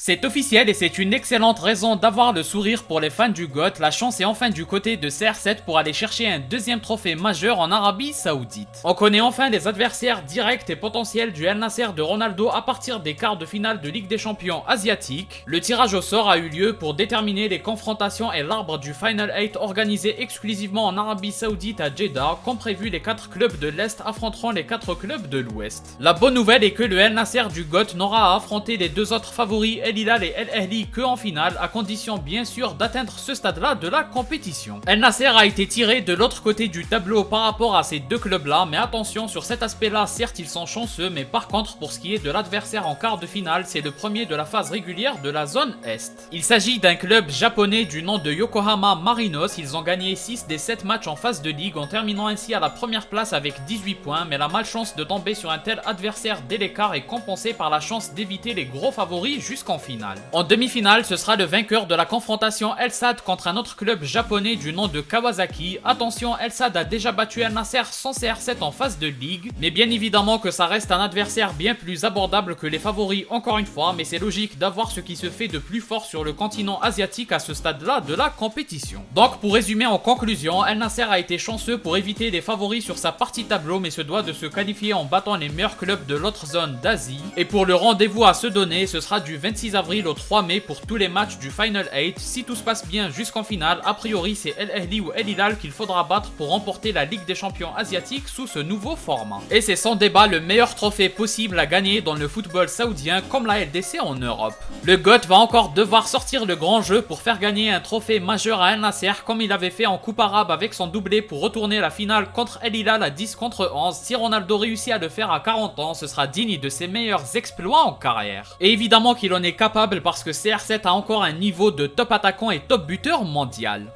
C'est officiel et c'est une excellente raison d'avoir le sourire pour les fans du GOAT. La chance est enfin du côté de CR7 pour aller chercher un deuxième trophée majeur en Arabie Saoudite. On connaît enfin les adversaires directs et potentiels du El Nasser de Ronaldo à partir des quarts de finale de Ligue des Champions asiatiques. Le tirage au sort a eu lieu pour déterminer les confrontations et l'arbre du Final 8 organisé exclusivement en Arabie Saoudite à Jeddah. Comme prévu, les 4 clubs de l'Est affronteront les 4 clubs de l'Ouest. La bonne nouvelle est que le El Nasser du GOAT n'aura à affronter les deux autres favoris El Hilal et El Ahly que en finale, à condition bien sûr d'atteindre ce stade-là de la compétition. El Nasser a été tiré de l'autre côté du tableau par rapport à ces deux clubs-là, mais attention sur cet aspect-là, certes ils sont chanceux, mais par contre pour ce qui est de l'adversaire en quart de finale, c'est le premier de la phase régulière de la zone Est. Il s'agit d'un club japonais du nom de Yokohama Marinos. Ils ont gagné 6 des 7 matchs en phase de ligue en terminant ainsi à la première place avec 18 points, mais la malchance de tomber sur un tel adversaire dès l'écart est compensée par la chance d'éviter les gros favoris jusqu'en finale. En demi-finale, ce sera le vainqueur de la confrontation El Sadd contre un autre club japonais du nom de Kawasaki. Attention, El Sadd a déjà battu El Nasser sans CR7 en phase de ligue, mais bien évidemment que ça reste un adversaire bien plus abordable que les favoris encore une fois, mais c'est logique d'avoir ce qui se fait de plus fort sur le continent asiatique à ce stade-là de la compétition. Donc pour résumer en conclusion, El Nasser a été chanceux pour éviter les favoris sur sa partie tableau, mais se doit de se qualifier en battant les meilleurs clubs de l'autre zone d'Asie. Et pour le rendez-vous à se donner, ce sera du 26 avril au 3 mai pour tous les matchs du Final 8. Si tout se passe bien jusqu'en finale, a priori c'est El Ahly ou El Hilal qu'il faudra battre pour remporter la Ligue des Champions asiatiques sous ce nouveau format. Et c'est sans débat le meilleur trophée possible à gagner dans le football saoudien comme la LDC en Europe. Le GOAT va encore devoir sortir le grand jeu pour faire gagner un trophée majeur à El Nasser comme il avait fait en Coupe Arabe avec son doublé pour retourner la finale contre El Hilal à 10 contre 11. Si Ronaldo réussit à le faire à 40 ans, ce sera digne de ses meilleurs exploits en carrière. Et évidemment qu'il en est capable parce que CR7 a encore un niveau de top attaquant et top buteur mondial.